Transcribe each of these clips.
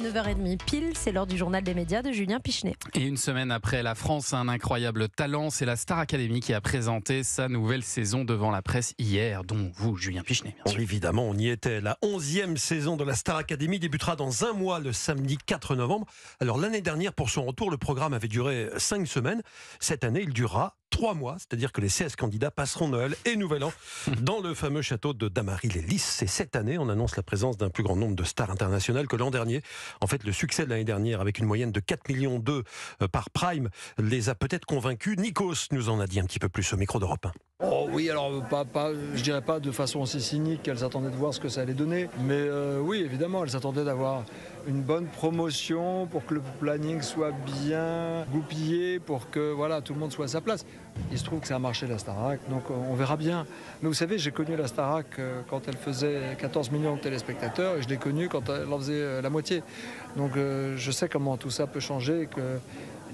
9h30 pile, c'est l'heure du journal des médias de Julien Pichenet. Et une semaine après la France a un incroyable talent, c'est la Star Academy qui a présenté sa nouvelle saison devant la presse hier, dont vous, Julien Pichenet. Bien sûr. Évidemment, on y était. La 11e saison de la Star Academy débutera dans un mois, le samedi 4 novembre. Alors l'année dernière, pour son retour, le programme avait duré 5 semaines. Cette année, il durera 3 mois, c'est-à-dire que les 16 candidats passeront Noël et Nouvel An dans le fameux château de Damary-les-Lys. Et cette année, on annonce la présence d'un plus grand nombre de stars internationales que l'an dernier. En fait, le succès de l'année dernière, avec une moyenne de 4,2 millions par prime, les a peut-être convaincus. Nikos nous en a dit un petit peu plus au micro d'Europe 1. Oh oui, alors je dirais pas de façon aussi cynique qu'elles attendaient de voir ce que ça allait donner, mais oui, évidemment, elles attendaient d'avoir une bonne promotion pour que le planning soit bien goupillé, pour que voilà, tout le monde soit à sa place. Il se trouve que ça a marché la Starac, donc on verra bien. Mais vous savez, j'ai connu la Starac quand elle faisait 14 millions de téléspectateurs et je l'ai connue quand elle en faisait la moitié. Donc je sais comment tout ça peut changer et que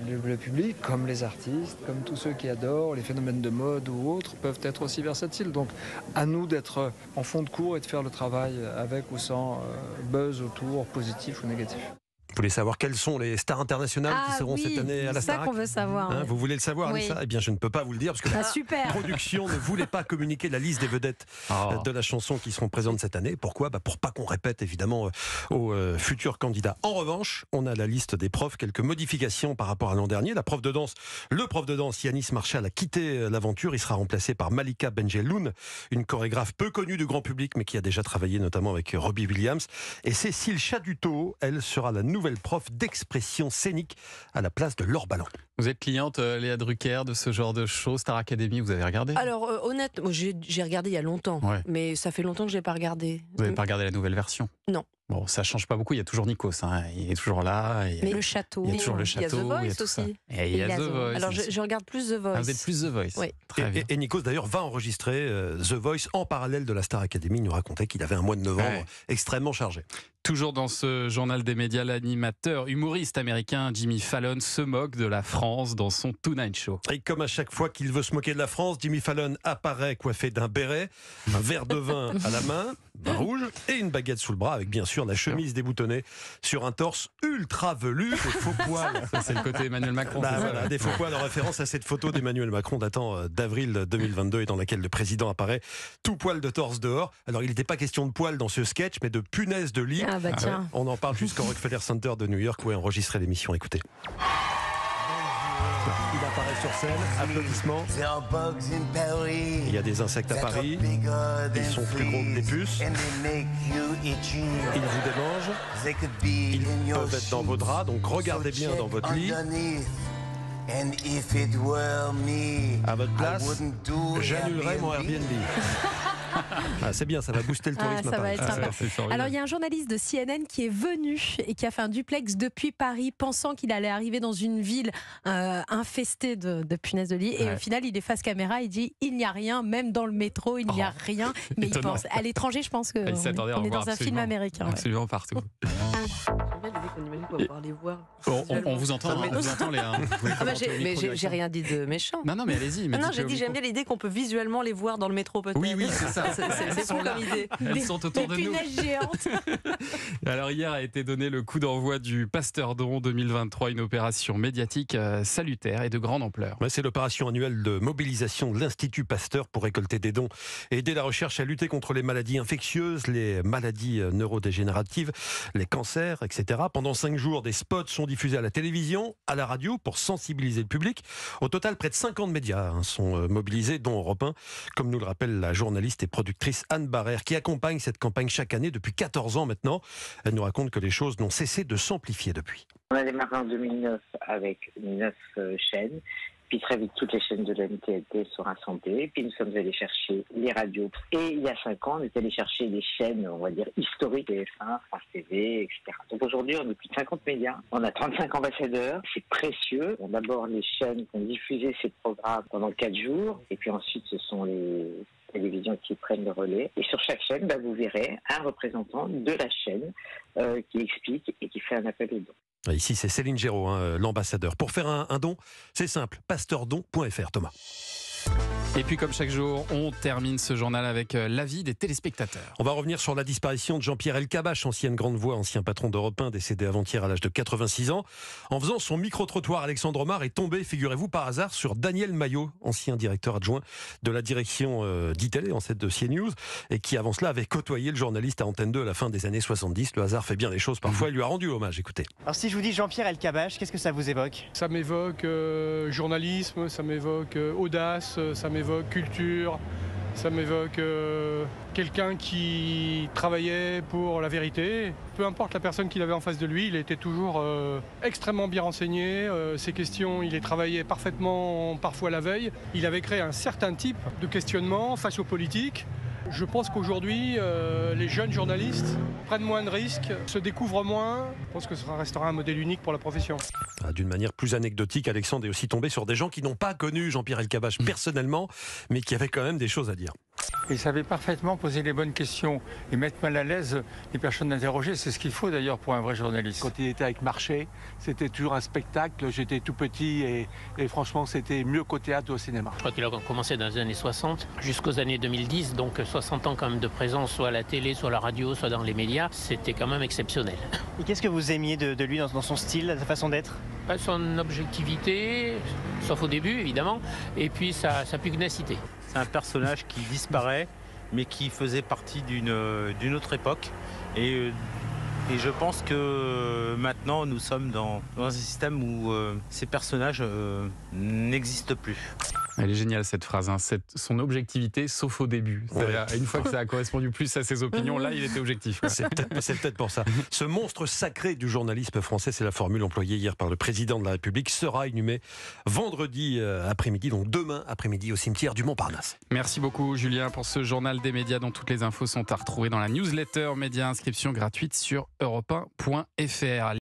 le public, comme les artistes, comme tous ceux qui adorent les phénomènes de mode ou autres, peuvent être aussi versatiles. Donc à nous d'être en fond de cours et de faire le travail avec ou sans buzz autour, positif ou négatif. Vous voulez savoir quelles sont les stars internationales qui seront cette année à la Starac ? C'est ça qu'on veut savoir. Vous voulez le savoir, Oui. Anissa ? Eh bien, je ne peux pas vous le dire parce que la production ne voulait pas communiquer la liste des vedettes de la chanson qui seront présentes cette année. Pourquoi ? Pour pas qu'on répète évidemment aux futurs candidats. En revanche, on a la liste des profs, quelques modifications par rapport à l'an dernier. Le prof de danse Yanis Marshall a quitté l'aventure. Il sera remplacé par Malika Benjeloun, une chorégraphe peu connue du grand public mais qui a déjà travaillé notamment avec Robbie Williams. Et Cécile Chaduto, elle sera la nouvelle prof d'expression scénique à la place de Laure Ballon. Vous êtes cliente, Léa Drucker, de ce genre de show, Star Academy, vous avez regardé ? Alors honnêtement, j'ai regardé il y a longtemps, mais ça fait longtemps que je n'ai pas regardé. Vous n'avez pas regardé la nouvelle version ? Non. Bon, ça change pas beaucoup, il y a toujours Nikos, il est toujours là. Mais le château. Il y a toujours le château. Il y a The Voice aussi. Et il y a The Voice. Alors je regarde plus The Voice. Vous êtes plus The Voice. Oui. Très bien. Et Nikos d'ailleurs va enregistrer The Voice en parallèle de la Star Academy. Il nous racontait qu'il avait un mois de novembre extrêmement chargé. Toujours dans ce journal des médias, l'animateur humoriste américain Jimmy Fallon se moque de la France dans son Tonight Show. Et comme à chaque fois qu'il veut se moquer de la France, Jimmy Fallon apparaît coiffé d'un béret, un verre de vin à la main, vin rouge, et une baguette sous le bras avec bien sûr la chemise déboutonnée sur un torse ultra velu, des faux poils. Ça, c'est le côté Emmanuel Macron. Voilà, des faux poils en référence à cette photo d'Emmanuel Macron datant d'avril 2022 et dans laquelle le président apparaît tout poil de torse dehors. Alors il n'était pas question de poils dans ce sketch, mais de punaise de lit. Ah bah tiens. On en parle jusqu'au Rockefeller Center de New York où est enregistrée l'émission. Écoutez. Il apparaît sur scène, applaudissements. Il y a des insectes à Paris. Ils sont plus gros que des puces. Ils vous démangent. Ils peuvent être dans vos draps, donc regardez bien dans votre lit. À votre place, j'annulerai mon Airbnb. C'est bien, ça va booster le tourisme. Ça va être sympa. Ouais, alors il y a un journaliste de CNN qui est venu et qui a fait un duplex depuis Paris, pensant qu'il allait arriver dans une ville infestée de punaises de lit. Et au final, il est face caméra, il dit il n'y a rien, même dans le métro, il n'y a rien. Mais il pense à l'étranger, je pense qu'on est dans un film américain. Absolument partout. On vous entend, Léa. Mais j'ai rien dit de méchant. Non, mais allez-y. Non, j'ai dit j'aime bien l'idée qu'on peut visuellement les voir dans le métro peut-être. Oui, c'est ça. C'est fou comme idée. Elles sont autour de nous. Des punaises géantes. Alors hier a été donné le coup d'envoi du Pasteur Don 2023, une opération médiatique salutaire et de grande ampleur. C'est l'opération annuelle de mobilisation de l'Institut Pasteur pour récolter des dons et aider la recherche à lutter contre les maladies infectieuses, les maladies neurodégénératives, les cancers, etc. Pendant 5 jours, des spots sont diffusés à la télévision, à la radio pour sensibiliser le public. Au total, près de 50 médias sont mobilisés, dont Europe 1, comme nous le rappelle la journaliste et productrice Anne Barrère, qui accompagne cette campagne chaque année depuis 14 ans maintenant. Elle nous raconte que les choses n'ont cessé de s'amplifier depuis. On a démarré en 2009 avec 9 chaînes. Puis très vite, toutes les chaînes de l'NTLT sont rassemblées. Puis nous sommes allés chercher les radios. Et il y a 5 ans, on est allé chercher les chaînes, on va dire, historiques, TF1, France TV, etc. Donc aujourd'hui, on a plus de 50 médias. On a 35 ambassadeurs. C'est précieux. D'abord, les chaînes qui ont diffusé ces programmes pendant 4 jours. Et puis ensuite, ce sont les télévisions qui prennent le relais. Et sur chaque chaîne, vous verrez un représentant de la chaîne qui explique et qui fait un appel aux dons. Ici, c'est Céline Géraud, l'ambassadeur. Pour faire un don, c'est simple, pasteurdon.fr, Thomas. Et puis comme chaque jour, on termine ce journal avec l'avis des téléspectateurs. On va revenir sur la disparition de Jean-Pierre Elkabbach, ancienne grande voix, ancien patron d'Europe 1, décédé avant-hier à l'âge de 86 ans. En faisant son micro-trottoir, Alexandre Omar est tombé, figurez-vous, par hasard sur Daniel Maillot, ancien directeur adjoint de la direction d'ITélé, ancêtre de CNews, et qui avant cela avait côtoyé le journaliste à Antenne 2 à la fin des années 70. Le hasard fait bien les choses, parfois il lui a rendu hommage, écoutez. Alors si je vous dis Jean-Pierre Elkabbach, qu'est-ce que ça vous évoque ? Ça m'évoque journalisme, ça m'évoque audace, ça m'évoque culture, ça m'évoque quelqu'un qui travaillait pour la vérité. Peu importe la personne qu'il avait en face de lui, il était toujours extrêmement bien renseigné. Ses questions, il les travaillait parfaitement, parfois la veille. Il avait créé un certain type de questionnement face aux politiques. Je pense qu'aujourd'hui, les jeunes journalistes prennent moins de risques, se découvrent moins. Je pense que ça restera un modèle unique pour la profession. D'une manière plus anecdotique, Alexandre est aussi tombé sur des gens qui n'ont pas connu Jean-Pierre Elkabbach personnellement, mais qui avaient quand même des choses à dire. Il savait parfaitement poser les bonnes questions et mettre mal à l'aise les personnes interrogées. C'est ce qu'il faut d'ailleurs pour un vrai journaliste. Quand il était avec Marché, c'était toujours un spectacle. J'étais tout petit et franchement, c'était mieux qu'au théâtre ou au cinéma. Je crois qu'il a commencé dans les années 60 jusqu'aux années 2010, donc 60 ans quand même de présence, soit à la télé, soit à la radio, soit dans les médias. C'était quand même exceptionnel. Et qu'est-ce que vous aimiez de lui dans son style, sa façon d'être ? Son objectivité, sauf au début évidemment, et puis sa pugnacité. C'est un personnage qui disparaît, mais qui faisait partie d'une autre époque. Et je pense que maintenant, nous sommes dans un système où ces personnages n'existent plus. Elle est géniale cette phrase, hein. Son objectivité, sauf au début. Une fois que ça a correspondu plus à ses opinions, là il était objectif. C'est peut-être pour ça. Ce monstre sacré du journalisme français, c'est la formule employée hier par le président de la République, sera inhumé vendredi après-midi, donc demain après-midi au cimetière du Montparnasse. Merci beaucoup Julien pour ce journal des médias dont toutes les infos sont à retrouver dans la newsletter média, inscription gratuite sur europe1.fr.